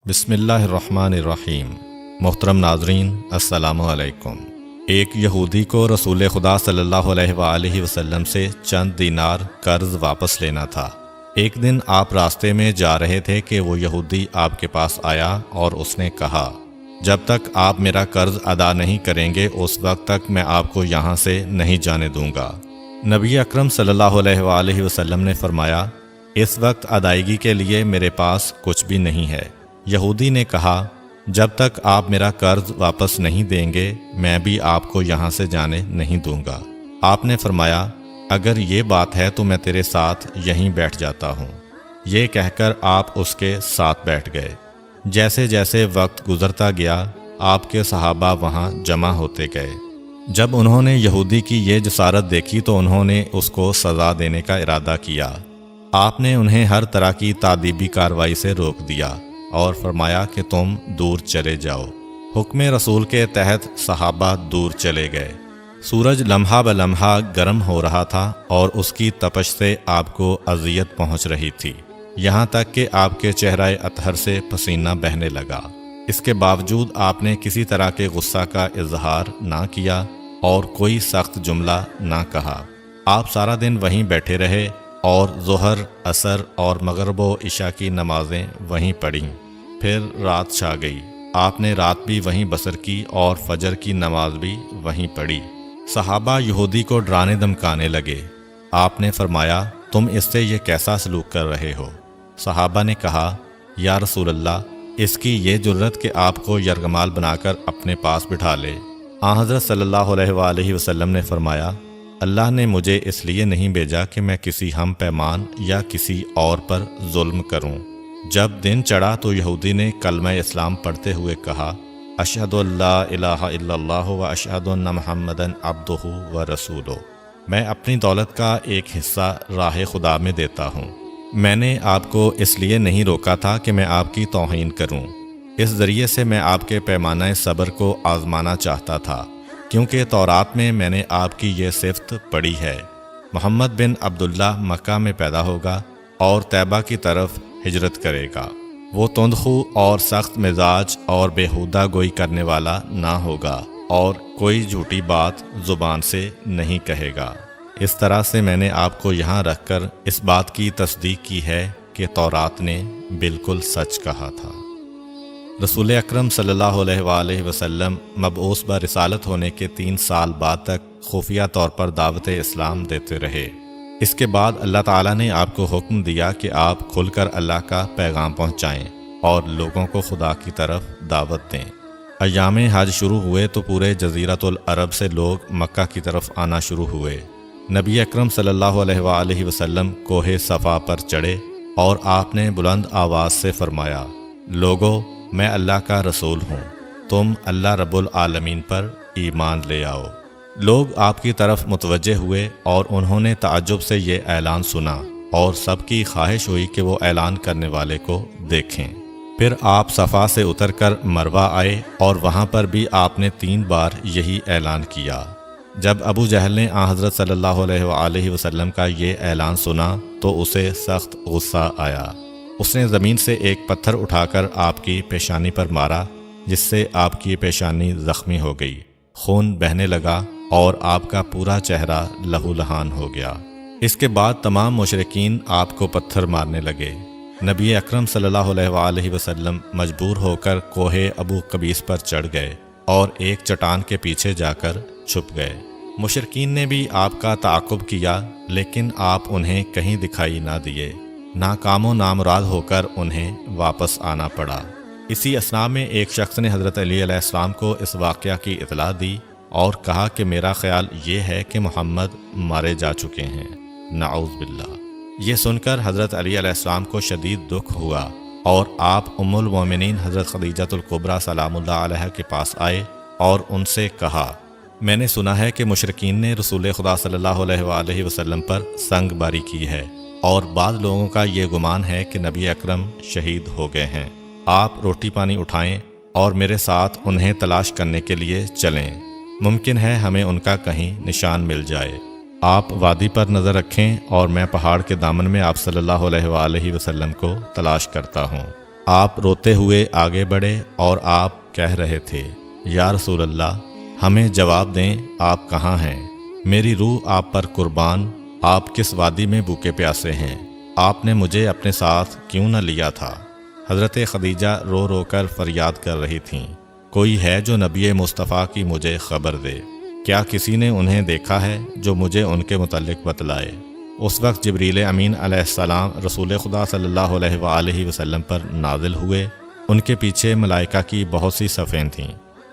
بسم اللہ الرحمن الرحیم۔ محترم ناظرین، السلام علیکم۔ ایک یہودی کو رسول خدا صلی اللہ علیہ وآلہ وسلم سے چند دینار قرض واپس لینا تھا۔ ایک دن آپ راستے میں جا رہے تھے کہ وہ یہودی آپ کے پاس آیا اور اس نے کہا، جب تک آپ میرا قرض ادا نہیں کریں گے اس وقت تک میں آپ کو یہاں سے نہیں جانے دوں گا۔ نبی اکرم صلی اللہ علیہ وآلہ وسلم نے فرمایا، اس وقت ادائیگی کے لیے میرے پاس کچھ بھی نہیں ہے۔ یہودی نے کہا، جب تک آپ میرا قرض واپس نہیں دیں گے میں بھی آپ کو یہاں سے جانے نہیں دوں گا۔ آپ نے فرمایا، اگر یہ بات ہے تو میں تیرے ساتھ یہیں بیٹھ جاتا ہوں۔ یہ کہہ کر آپ اس کے ساتھ بیٹھ گئے۔ جیسے جیسے وقت گزرتا گیا آپ کے صحابہ وہاں جمع ہوتے گئے۔ جب انہوں نے یہودی کی یہ جسارت دیکھی تو انہوں نے اس کو سزا دینے کا ارادہ کیا۔ آپ نے انہیں ہر طرح کی تادیبی کارروائی سے روک دیا اور فرمایا کہ تم دور چلے جاؤ۔ حکم رسول کے تحت صحابہ دور چلے گئے۔ سورج لمحہ بلمحہ گرم ہو رہا تھا اور اس کی تپش سے آپ کو اذیت پہنچ رہی تھی، یہاں تک کہ آپ کے چہرہ اطہر سے پسینہ بہنے لگا۔ اس کے باوجود آپ نے کسی طرح کے غصہ کا اظہار نہ کیا اور کوئی سخت جملہ نہ کہا۔ آپ سارا دن وہیں بیٹھے رہے اور ظہر، عصر اور مغرب و عشاء کی نمازیں وہیں پڑھیں۔ پھر رات چھا گئی۔ آپ نے رات بھی وہیں بسر کی اور فجر کی نماز بھی وہیں پڑھی۔ صحابہ یہودی کو ڈرانے دھمکانے لگے۔ آپ نے فرمایا، تم اس سے یہ کیسا سلوک کر رہے ہو؟ صحابہ نے کہا، یا رسول اللہ، اس کی یہ جرت کہ آپ کو یرغمال بنا کر اپنے پاس بٹھا لے۔ آن حضرت صلی اللہ علیہ وآلہ وسلم نے فرمایا، اللہ نے مجھے اس لیے نہیں بھیجا کہ میں کسی ہم پیمان یا کسی اور پر ظلم کروں۔ جب دن چڑھا تو یہودی نے کلمہ اسلام پڑھتے ہوئے کہا، اشہد ان لا الہ الا اللہ و اشہد ان محمدً عبدہ و رسولہ۔ میں اپنی دولت کا ایک حصہ راہ خدا میں دیتا ہوں۔ میں نے آپ کو اس لیے نہیں روکا تھا کہ میں آپ کی توہین کروں۔ اس ذریعے سے میں آپ کے پیمانہ صبر کو آزمانا چاہتا تھا، کیونکہ تورات میں نے آپ کی یہ صفت پڑھی ہے، محمد بن عبداللہ مکہ میں پیدا ہوگا اور طیبہ کی طرف ہجرت کرے گا۔ وہ تندخو اور سخت مزاج اور بیہودہ گوئی کرنے والا نہ ہوگا اور کوئی جھوٹی بات زبان سے نہیں کہے گا۔ اس طرح سے میں نے آپ کو یہاں رکھ کر اس بات کی تصدیق کی ہے کہ تورات نے بالکل سچ کہا تھا۔ رسول اکرم صلی اللہ علیہ وآلہ وسلم مبعوث برسالت ہونے کے 3 سال بعد تک خفیہ طور پر دعوت اسلام دیتے رہے۔ اس کے بعد اللہ تعالیٰ نے آپ کو حکم دیا کہ آپ کھل کر اللہ کا پیغام پہنچائیں اور لوگوں کو خدا کی طرف دعوت دیں۔ ایام حج شروع ہوئے تو پورے جزیرۃ العرب سے لوگ مکہ کی طرف آنا شروع ہوئے۔ نبی اکرم صلی اللہ علیہ وآلہ وسلم کوہ صفا پر چڑھے اور آپ نے بلند آواز سے فرمایا، لوگو، میں اللہ کا رسول ہوں، تم اللہ رب العالمین پر ایمان لے آؤ۔ لوگ آپ کی طرف متوجہ ہوئے اور انہوں نے تعجب سے یہ اعلان سنا اور سب کی خواہش ہوئی کہ وہ اعلان کرنے والے کو دیکھیں۔ پھر آپ صفا سے اتر کر مروہ آئے اور وہاں پر بھی آپ نے 3 بار یہی اعلان کیا۔ جب ابو جہل نے آن حضرت صلی اللہ علیہ وآلہ وسلم کا یہ اعلان سنا تو اسے سخت غصہ آیا۔ اس نے زمین سے ایک پتھر اٹھا کر آپ کی پیشانی پر مارا، جس سے آپ کی پیشانی زخمی ہو گئی، خون بہنے لگا اور آپ کا پورا چہرہ لہو لہان ہو گیا۔ اس کے بعد تمام مشرکین آپ کو پتھر مارنے لگے۔ نبی اکرم صلی اللہ علیہ وآلہ وسلم مجبور ہو کر کوہ ابو قبیس پر چڑھ گئے اور ایک چٹان کے پیچھے جا کر چھپ گئے۔ مشرکین نے بھی آپ کا تعاقب کیا لیکن آپ انہیں کہیں دکھائی نہ دیے۔ ناکام و نامراد ہو کر انہیں واپس آنا پڑا۔ اسی اثناء میں ایک شخص نے حضرت علی علیہ السلام کو اس واقعہ کی اطلاع دی اور کہا کہ میرا خیال یہ ہے کہ محمد مارے جا چکے ہیں، نعوذ باللہ۔ یہ سن کر حضرت علی علیہ السلام کو شدید دکھ ہوا اور آپ ام المومنین حضرت خدیجہ الکبریٰ سلام اللہ علیہ کے پاس آئے اور ان سے کہا، میں نے سنا ہے کہ مشرکین نے رسول خدا صلی اللہ علیہ وآلہ وسلم پر سنگ باری کی ہے اور بعض لوگوں کا یہ گمان ہے کہ نبی اکرم شہید ہو گئے ہیں۔ آپ روٹی پانی اٹھائیں اور میرے ساتھ انہیں تلاش کرنے کے لیے چلیں، ممکن ہے ہمیں ان کا کہیں نشان مل جائے۔ آپ وادی پر نظر رکھیں اور میں پہاڑ کے دامن میں آپ صلی اللہ علیہ وآلہ وسلم کو تلاش کرتا ہوں۔ آپ روتے ہوئے آگے بڑھے اور آپ کہہ رہے تھے، یا رسول اللہ، ہمیں جواب دیں، آپ کہاں ہیں؟ میری روح آپ پر قربان، آپ کس وادی میں بھوکے پیاسے ہیں؟ آپ نے مجھے اپنے ساتھ کیوں نہ لیا تھا؟ حضرت خدیجہ رو رو کر فریاد کر رہی تھیں، کوئی ہے جو نبی مصطفیٰ کی مجھے خبر دے؟ کیا کسی نے انہیں دیکھا ہے جو مجھے ان کے متعلق بتلائے؟ اس وقت جبریل امین علیہ السلام رسول خدا صلی اللہ علیہ وآلہ وسلم پر نازل ہوئے۔ ان کے پیچھے ملائکہ کی بہت سی صفیں تھیں۔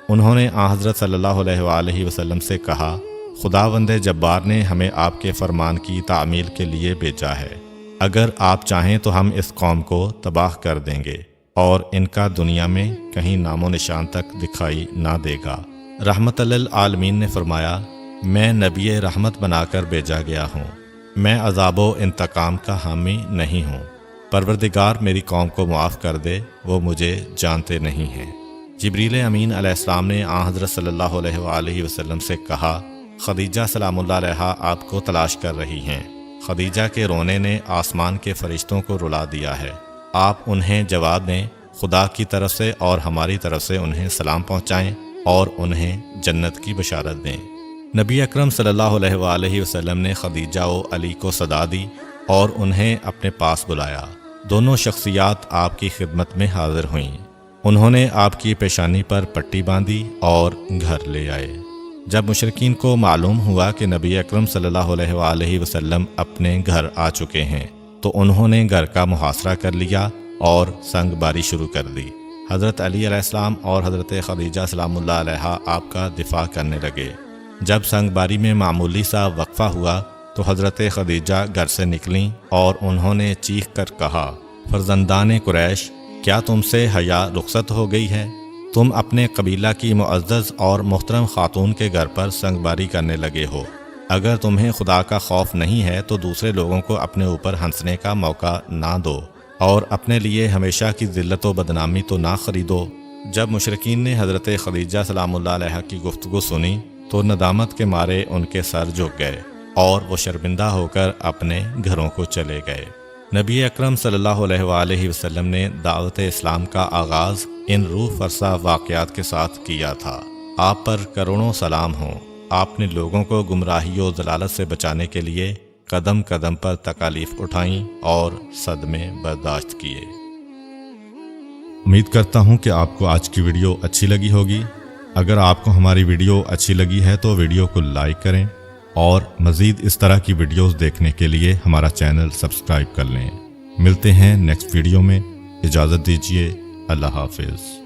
انہوں نے آن حضرت صلی اللہ علیہ وآلہ وسلم سے کہا، خداوند جبار نے ہمیں آپ کے فرمان کی تعمیل کے لیے بھیجا ہے۔ اگر آپ چاہیں تو ہم اس قوم کو تباہ کر دیں گے اور ان کا دنیا میں کہیں نام و نشان تک دکھائی نہ دے گا۔ رحمت للعالمین نے فرمایا، میں نبی رحمت بنا کر بھیجا گیا ہوں، میں عذاب و انتقام کا حامی نہیں ہوں۔ پروردگار میری قوم کو معاف کر دے، وہ مجھے جانتے نہیں ہیں۔ جبریل امین علیہ السلام نے آن حضرت صلی اللہ علیہ وآلہ وسلم سے کہا، خدیجہ سلام اللہ علیہا آپ کو تلاش کر رہی ہیں۔ خدیجہ کے رونے نے آسمان کے فرشتوں کو رلا دیا ہے۔ آپ انہیں جواب دیں، خدا کی طرف سے اور ہماری طرف سے انہیں سلام پہنچائیں اور انہیں جنت کی بشارت دیں۔ نبی اکرم صلی اللہ علیہ وآلہ وسلم نے خدیجہ و علی کو صدا دی اور انہیں اپنے پاس بلایا۔ دونوں شخصیات آپ کی خدمت میں حاضر ہوئیں۔ انہوں نے آپ کی پیشانی پر پٹی باندھی اور گھر لے آئے۔ جب مشرکین کو معلوم ہوا کہ نبی اکرم صلی اللہ علیہ وآلہ وسلم اپنے گھر آ چکے ہیں تو انہوں نے گھر کا محاصرہ کر لیا اور سنگ باری شروع کر دی۔ حضرت علی علیہ السلام اور حضرت خدیجہ سلام اللہ علیہا آپ کا دفاع کرنے لگے۔ جب سنگ باری میں معمولی سا وقفہ ہوا تو حضرت خدیجہ گھر سے نکلیں اور انہوں نے چیخ کر کہا، فرزندان قریش، کیا تم سے حیا رخصت ہو گئی ہے؟ تم اپنے قبیلہ کی معزز اور محترم خاتون کے گھر پر سنگ باری کرنے لگے ہو۔ اگر تمہیں خدا کا خوف نہیں ہے تو دوسرے لوگوں کو اپنے اوپر ہنسنے کا موقع نہ دو اور اپنے لیے ہمیشہ کی ذلت و بدنامی تو نہ خریدو۔ جب مشرکین نے حضرت خدیجہ سلام اللہ علیہا کی گفتگو سنی تو ندامت کے مارے ان کے سر جھک گئے اور وہ شرمندہ ہو کر اپنے گھروں کو چلے گئے۔ نبی اکرم صلی اللہ علیہ وآلہ وسلم نے دعوت اسلام کا آغاز ان روح فرسا واقعات کے ساتھ کیا تھا۔ آپ پر کروڑوں سلام ہوں۔ آپ نے لوگوں کو گمراہی و ضلالت سے بچانے کے لیے قدم قدم پر تکالیف اٹھائیں اور صدمے برداشت کیے۔ امید کرتا ہوں کہ آپ کو آج کی ویڈیو اچھی لگی ہوگی۔ اگر آپ کو ہماری ویڈیو اچھی لگی ہے تو ویڈیو کو لائک کریں اور مزید اس طرح کی ویڈیوز دیکھنے کے لیے ہمارا چینل سبسکرائب کر لیں۔ ملتے ہیں نیکسٹ ویڈیو میں، اجازت دیجیے، اللہ حافظ۔